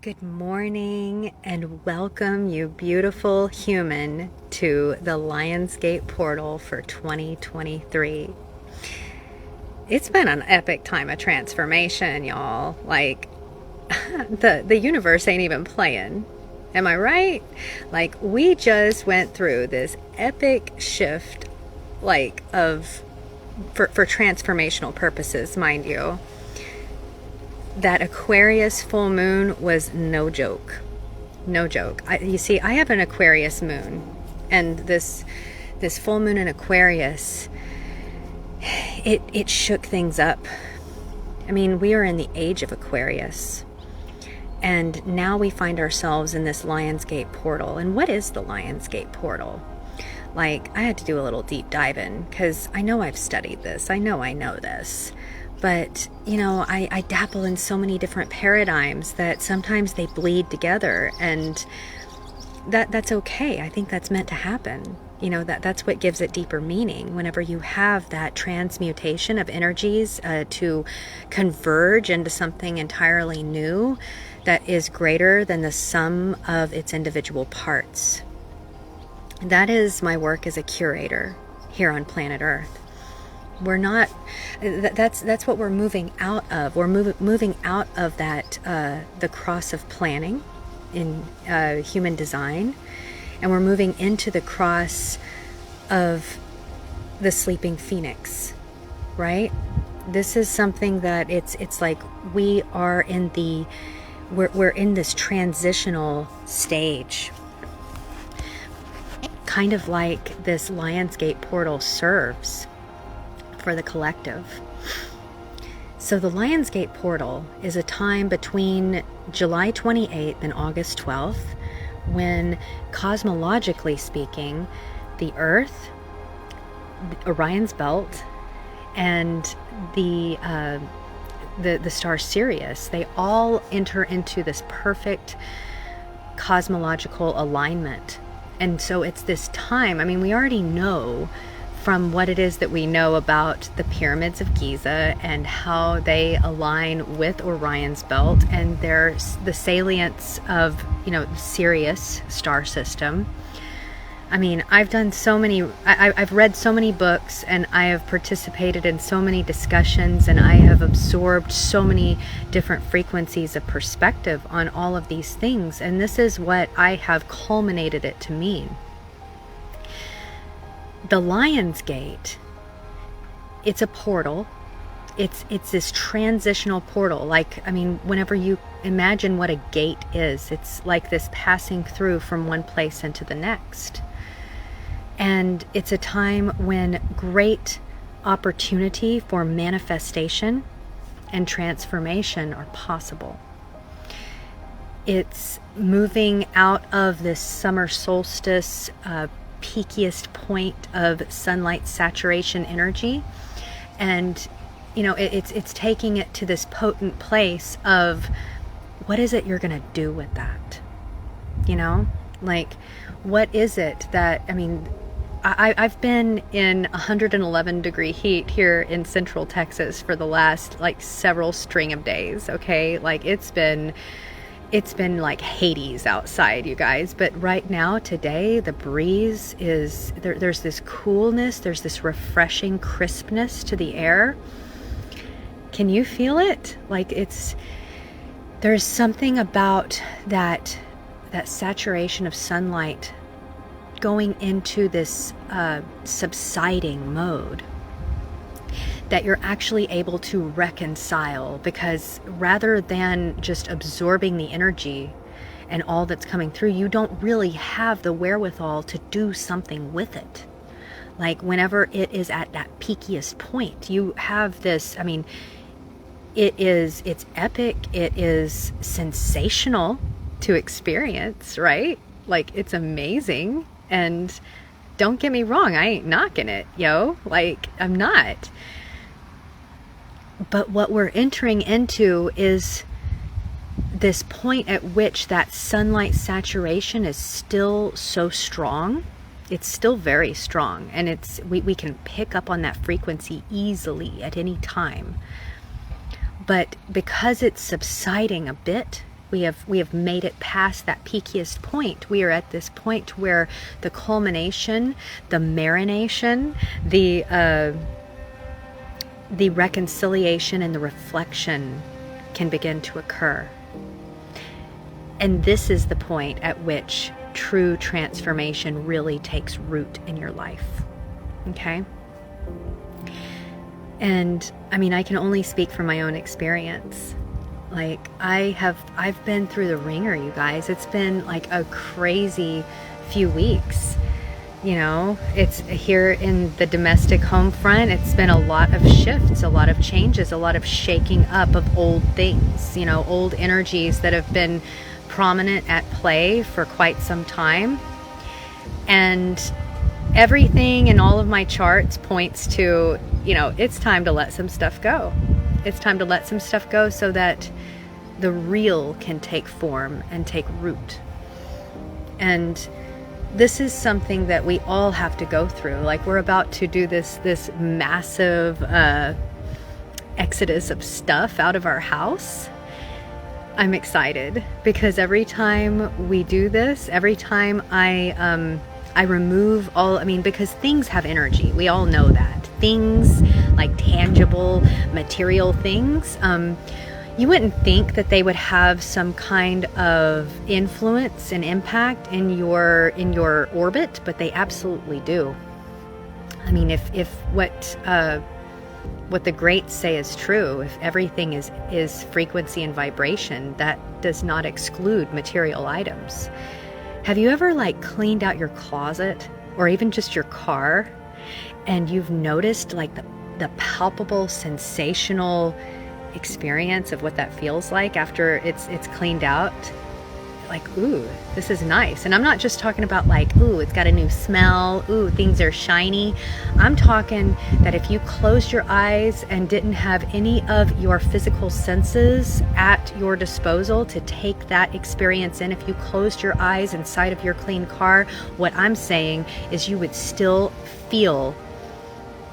Good morning and welcome, you beautiful human, to the Lionsgate portal for 2023. It's been an epic time of transformation, y'all. Like, the universe ain't even playing. Am I right? Like, we just went through this epic shift, like, for transformational purposes, mind you. That Aquarius full moon was no joke. No joke. You see, I have an Aquarius moon, and this full moon in Aquarius, it shook things up. I mean, we are in the age of Aquarius, and now we find ourselves in this Lionsgate portal. And what is the Lionsgate portal? Like, I had to do a little deep dive in, because I know I've studied this. I know this. But, you know, I dabble in so many different paradigms that sometimes they bleed together, and that's okay. I think that's meant to happen. You know, that's what gives it deeper meaning. Whenever you have that transmutation of energies to converge into something entirely new that is greater than the sum of its individual parts. That is my work as a curator here on planet Earth. We're not, that's what we're moving out of. We're moving out of that, the cross of planning in human design, and we're moving into the cross of the sleeping phoenix, right? This is something that it's like we are in we're in this transitional stage, kind of like this Lionsgate portal serves for the collective. So the Lionsgate portal is a time between July 28th and August 12th when, cosmologically speaking, the Earth, Orion's belt, and the star Sirius, they all enter into this perfect cosmological alignment. And so it's this time, I mean, we already know from what it is that we know about the pyramids of Giza and how they align with Orion's belt and the salience of, you know, Sirius star system. I mean, I've read so many books, and I have participated in so many discussions, and I have absorbed so many different frequencies of perspective on all of these things, and this is what I have culminated it to mean. The Lionsgate, it's a portal. It's this transitional portal. Like, I mean, whenever you imagine what a gate is, it's like this passing through from one place into the next. And it's a time when great opportunity for manifestation and transformation are possible. It's moving out of this summer solstice peakiest point of sunlight saturation energy, and you know, it's taking it to this potent place of what is it you're gonna do with that, you know, like what is it that, I mean, I've been in 111 degree heat here in Central Texas for the last like several string of days. Okay, like it's been like Hades outside, you guys. But right now, today, the breeze is there. There's this coolness. There's this refreshing crispness to the air. Can you feel it? Like there's something about that saturation of sunlight going into this subsiding mode that you're actually able to reconcile, because rather than just absorbing the energy and all that's coming through, you don't really have the wherewithal to do something with it. Like whenever it is at that peakiest point, you have this, I mean, it's epic, it is sensational to experience, right? Like it's amazing. And don't get me wrong, I ain't knocking it, yo. Like, I'm not. But what we're entering into is this point at which that sunlight saturation is still so strong. It's still very strong, and we can pick up on that frequency easily at any time. But because it's subsiding a bit, We have made it past that peakiest point. We are at this point where the culmination, the marination, the reconciliation and the reflection can begin to occur. And this is the point at which true transformation really takes root in your life. Okay? And I mean, I can only speak from my own experience. Like, I've been through the ringer, you guys. It's been like a crazy few weeks. You know, it's here in the domestic home front. It's been a lot of shifts, a lot of changes, a lot of shaking up of old things, you know, old energies that have been prominent at play for quite some time. And everything in all of my charts points to, you know, it's time to let some stuff go. It's time to let some stuff go so that the real can take form and take root. And this is something that we all have to go through. Like, we're about to do this massive exodus of stuff out of our house. I'm excited because every time we do this, every time I remove all, I mean, because things have energy. We all know that. Things like tangible, material things, you wouldn't think that they would have some kind of influence and impact in your orbit, but they absolutely do. I mean, if what the greats say is true, if everything is frequency and vibration, that does not exclude material items. Have you ever like cleaned out your closet or even just your car, and you've noticed like the palpable, sensational experience of what that feels like after it's cleaned out? Like, ooh, this is nice. And I'm not just talking about like, ooh, it's got a new smell, ooh, things are shiny. I'm talking that if you closed your eyes and didn't have any of your physical senses at your disposal to take that experience in, if you closed your eyes inside of your clean car, what I'm saying is you would still feel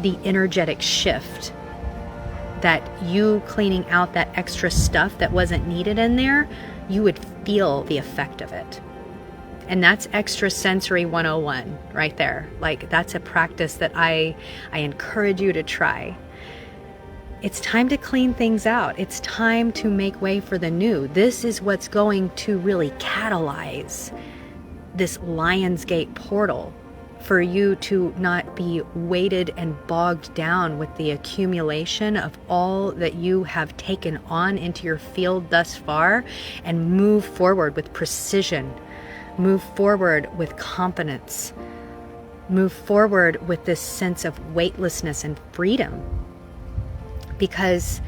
the energetic shift that you cleaning out that extra stuff that wasn't needed in there. You would feel the effect of it. And that's extrasensory 101 right there. Like, that's a practice that I encourage you to try. It's time to clean things out. It's time to make way for the new. This is what's going to really catalyze this Lionsgate portal for you to not be weighted and bogged down with the accumulation of all that you have taken on into your field thus far, and move forward with precision, move forward with confidence, move forward with this sense of weightlessness and freedom. Because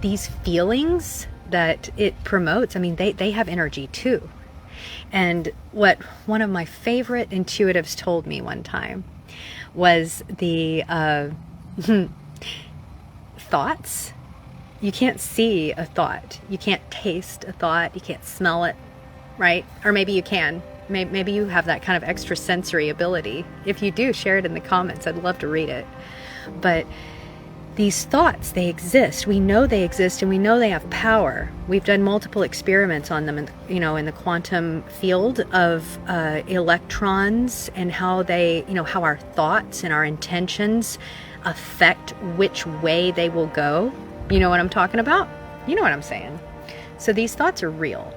these feelings that it promotes, I mean, they have energy too. And what one of my favorite intuitives told me one time was the thoughts. You can't see a thought. You can't taste a thought. You can't smell it, right? Or maybe you can. Maybe you have that kind of extrasensory ability. If you do, share it in the comments. I'd love to read it. But these thoughts, they exist. We know they exist, and we know they have power. We've done multiple experiments on them, in the quantum field of electrons, and how they, how our thoughts and our intentions affect which way they will go. You know what I'm talking about? You know what I'm saying. So these thoughts are real,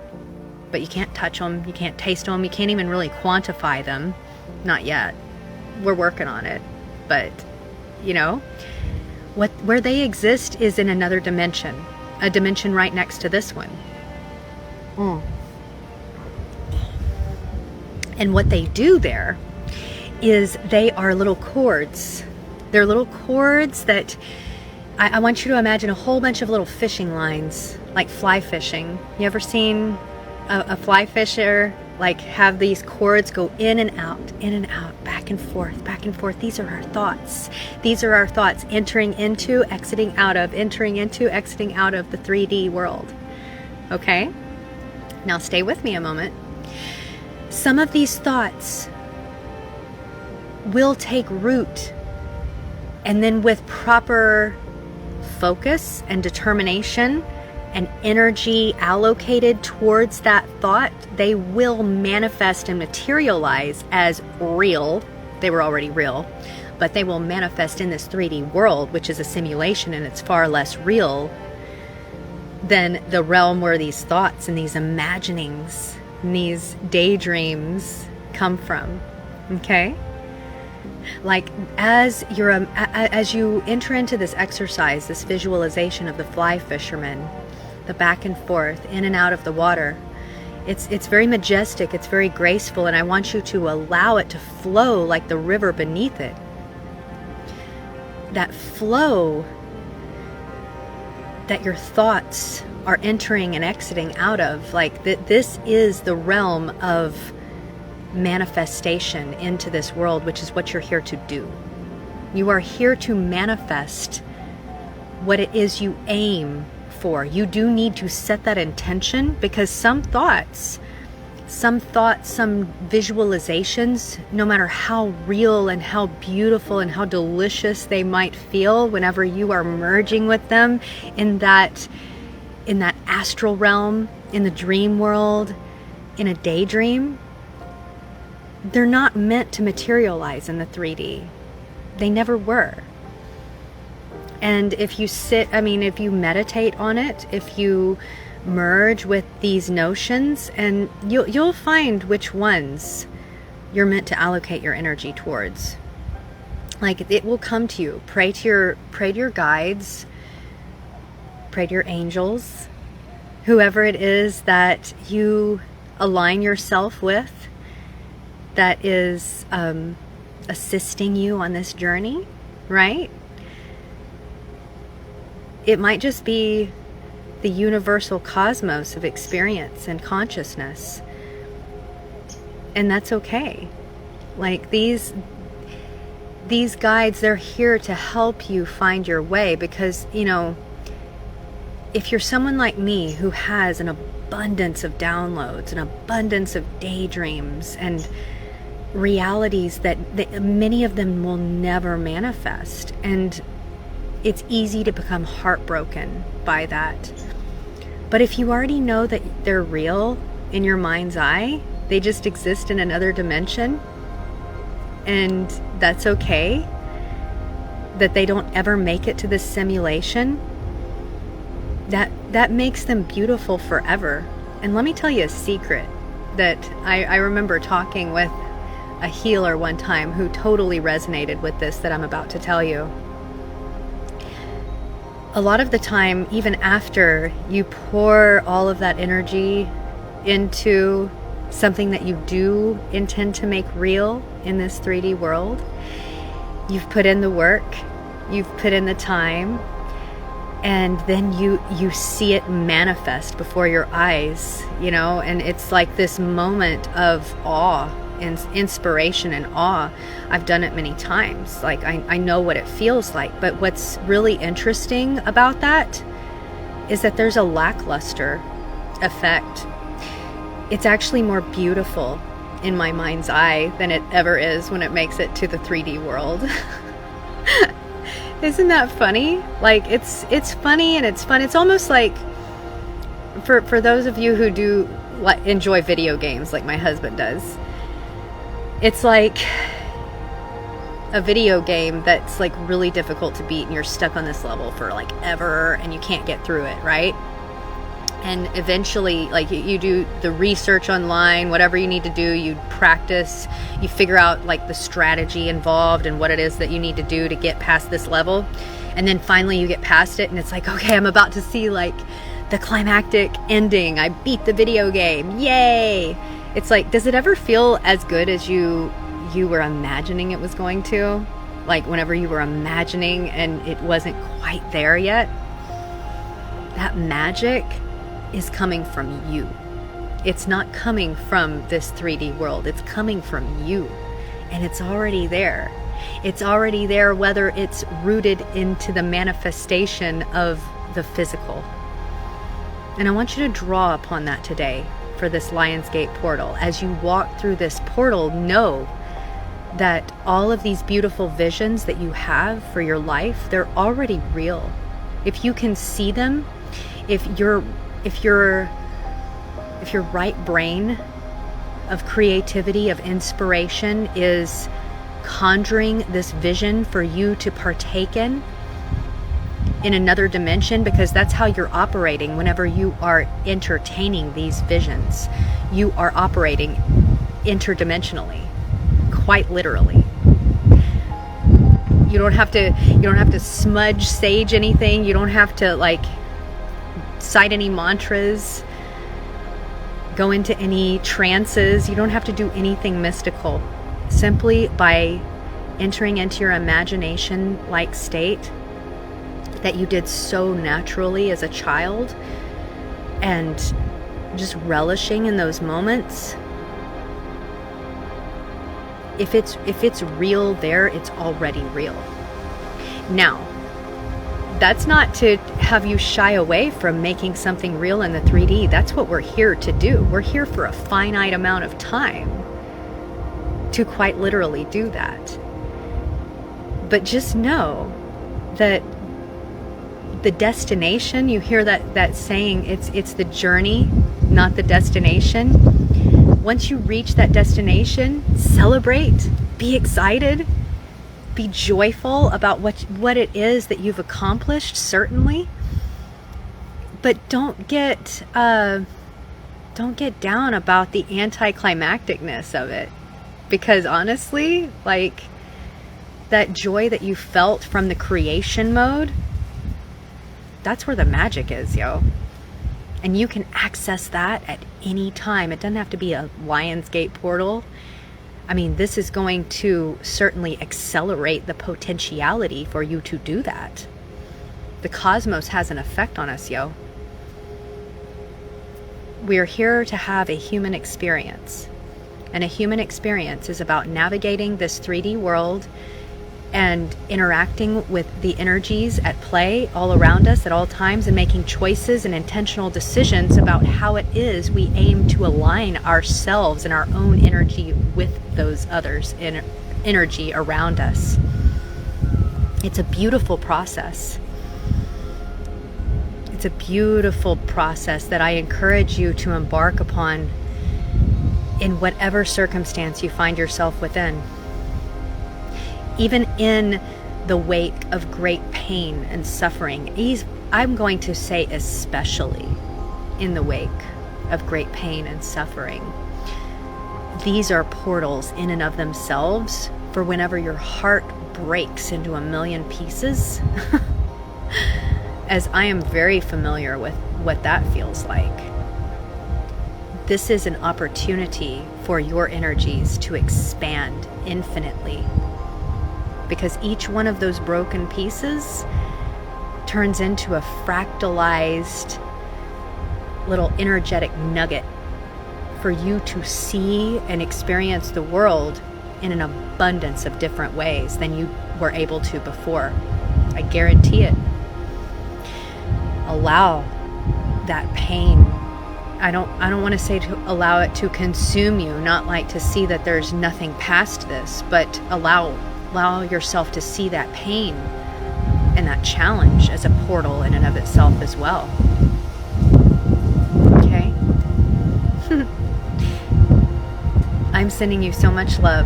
but you can't touch them. You can't taste them. You can't even really quantify them. Not yet. We're working on it. But, where they exist is in another dimension, a dimension right next to this one. And what they do there is they are little cords. They're little cords that I want you to imagine a whole bunch of little fishing lines, like fly fishing. You ever seen a fly fisher like have these cords go in and out, back and forth, back and forth? These are our thoughts. These are our thoughts entering into, exiting out of, entering into, exiting out of the 3D world. Okay? Now stay with me a moment. Some of these thoughts will take root, and then with proper focus and determination, and energy allocated towards that thought, they will manifest and materialize as real. They were already real, but they will manifest in this 3D world, which is a simulation, and it's far less real than the realm where these thoughts and these imaginings and these daydreams come from. Okay? Like as you enter into this exercise, this visualization of the fly fisherman, the back and forth, in and out of the water, it's very majestic, it's very graceful, and I want you to allow it to flow like the river beneath it. That flow that your thoughts are entering and exiting out of, like this is the realm of manifestation into this world, which is what you're here to do. You are here to manifest what it is you aim for. You do need to set that intention, because some thoughts, some visualizations, no matter how real and how beautiful and how delicious they might feel whenever you are merging with them in that astral realm, in the dream world, in a daydream, they're not meant to materialize in the 3D. They never were. And if you if you meditate on it, if you merge with these notions, and you'll find which ones you're meant to allocate your energy towards. Like, it will come to you. Pray to your guides, pray to your angels, whoever it is that you align yourself with, that is assisting you on this journey, right? It might just be the universal cosmos of experience and consciousness. And that's okay. Like, these guides, they're here to help you find your way, because, if you're someone like me who has an abundance of downloads, an abundance of daydreams and realities that many of them will never manifest, and it's easy to become heartbroken by that. But if you already know that they're real in your mind's eye, they just exist in another dimension, and that's okay, that they don't ever make it to this simulation, that makes them beautiful forever. And let me tell you a secret that I remember talking with a healer one time who totally resonated with this that I'm about to tell you. A lot of the time, even after you pour all of that energy into something that you do intend to make real in this 3D world, you've put in the work, you've put in the time, and then you see it manifest before your eyes, and it's like this moment of awe and inspiration and awe. I've done it many times. Like, I know what it feels like. But what's really interesting about that is that there's a lackluster effect. It's actually more beautiful in my mind's eye than it ever is when it makes it to the 3D world. Isn't that funny? Like, it's funny and it's fun. It's almost like, for those of you who do enjoy video games like my husband does, it's like a video game that's like really difficult to beat, and you're stuck on this level for like ever and you can't get through it, right? And eventually, like, you do the research online, whatever you need to do, you practice, you figure out like the strategy involved and what it is that you need to do to get past this level. And then finally you get past it and it's like, okay, I'm about to see like the climactic ending. I beat the video game. Yay! It's like, does it ever feel as good as you were imagining it was going to? Like, whenever you were imagining and it wasn't quite there yet? That magic is coming from you. It's not coming from this 3D world. It's coming from you. And it's already there. It's already there, whether it's rooted into the manifestation of the physical. And I want you to draw upon that today for this Lionsgate portal. As you walk through this portal, know that all of these beautiful visions that you have for your life, they're already real. If you can see them, if your if your if your right brain of creativity, of inspiration, is conjuring this vision for you to partake in another dimension, because that's how you're operating whenever you are entertaining these visions. You are operating interdimensionally, quite literally. You don't have to smudge sage anything. You don't have to like cite any mantras, go into any trances. You don't have to do anything mystical. Simply by entering into your imagination like state that you did so naturally as a child, and just relishing in those moments. If it's real there, it's already real. Now, that's not to have you shy away from making something real in the 3D. That's what we're here to do. We're here for a finite amount of time to quite literally do that. But just know that the destination, you hear that saying, it's the journey, not the destination. Once you reach that destination, celebrate, be excited, be joyful about what it is that you've accomplished, certainly. But don't get down about the anticlimacticness of it, because honestly, like, that joy that you felt from the creation mode, that's where the magic is, yo. And you can access that at any time. It doesn't have to be a Lionsgate portal. I mean, this is going to certainly accelerate the potentiality for you to do that. The cosmos has an effect on us, yo. We are here to have a human experience. And a human experience is about navigating this 3D world and interacting with the energies at play all around us at all times, and making choices and intentional decisions about how it is we aim to align ourselves and our own energy with those others' energy around us. It's a beautiful process. It's a beautiful process that I encourage you to embark upon in whatever circumstance you find yourself within. Even in the wake of great pain and suffering, I'm going to say especially in the wake of great pain and suffering, these are portals in and of themselves for whenever your heart breaks into a million pieces, as I am very familiar with what that feels like. This is an opportunity for your energies to expand infinitely, because each one of those broken pieces turns into a fractalized little energetic nugget for you to see and experience the world in an abundance of different ways than you were able to before. I guarantee it. Allow that pain. I don't want to say to allow it to consume you, not like to see that there's nothing past this, but allow yourself to see that pain and that challenge as a portal in and of itself as well. Okay? I'm sending you so much love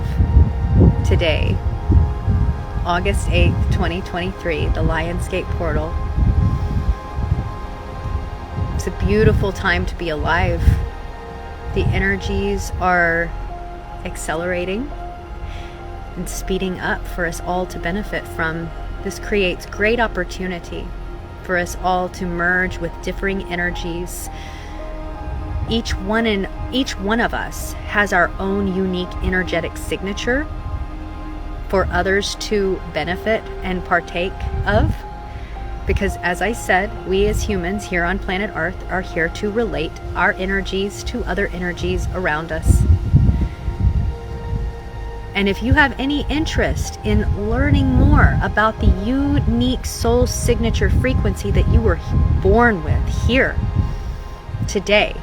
today, August 8th, 2023, the Lionsgate portal. It's a beautiful time to be alive. The energies are accelerating and speeding up for us all to benefit from. This creates great opportunity for us all to merge with differing energies. Each one of us has our own unique energetic signature for others to benefit and partake of. Because as I said, we as humans here on planet Earth are here to relate our energies to other energies around us. And if you have any interest in learning more about the unique soul signature frequency that you were born with here today,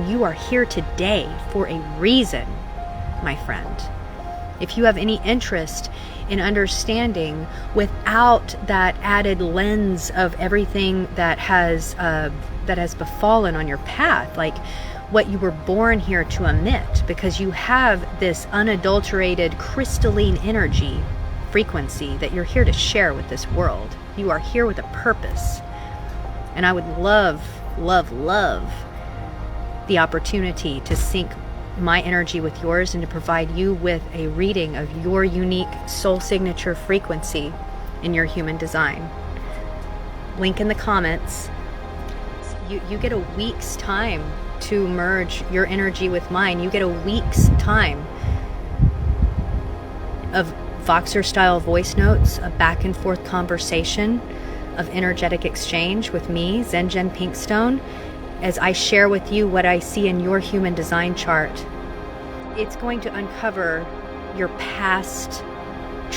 you are here today for a reason, my friend. If you have any interest in understanding without that added lens of everything that has befallen on your path, like what you were born here to emit, because you have this unadulterated crystalline energy frequency that you're here to share with this world. You are here with a purpose. And I would love, love, love the opportunity to sync my energy with yours and to provide you with a reading of your unique soul signature frequency in your human design. Link in the comments. You get a week's time to merge your energy with mine. You get a week's time of Voxer style voice notes, a back and forth conversation of energetic exchange with me, ZenJen Pinkstone, as I share with you what I see in your human design chart. It's going to uncover your past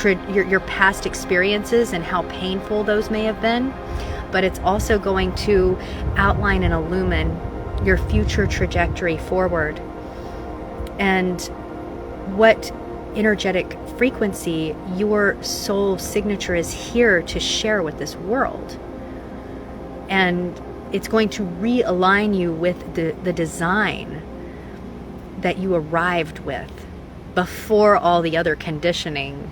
your past experiences and how painful those may have been, but it's also going to outline and illumine your future trajectory forward and what energetic frequency your soul signature is here to share with this world. And it's going to realign you with the design that you arrived with before all the other conditioning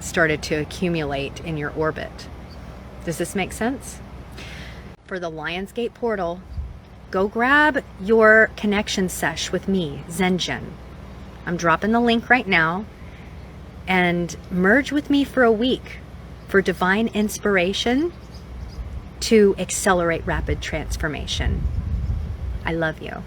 started to accumulate in your orbit. Does this make sense? For the Lionsgate portal, go grab your connection sesh with me, ZenJen. I'm dropping the link right now, and merge with me for a week for divine inspiration to accelerate rapid transformation. I love you.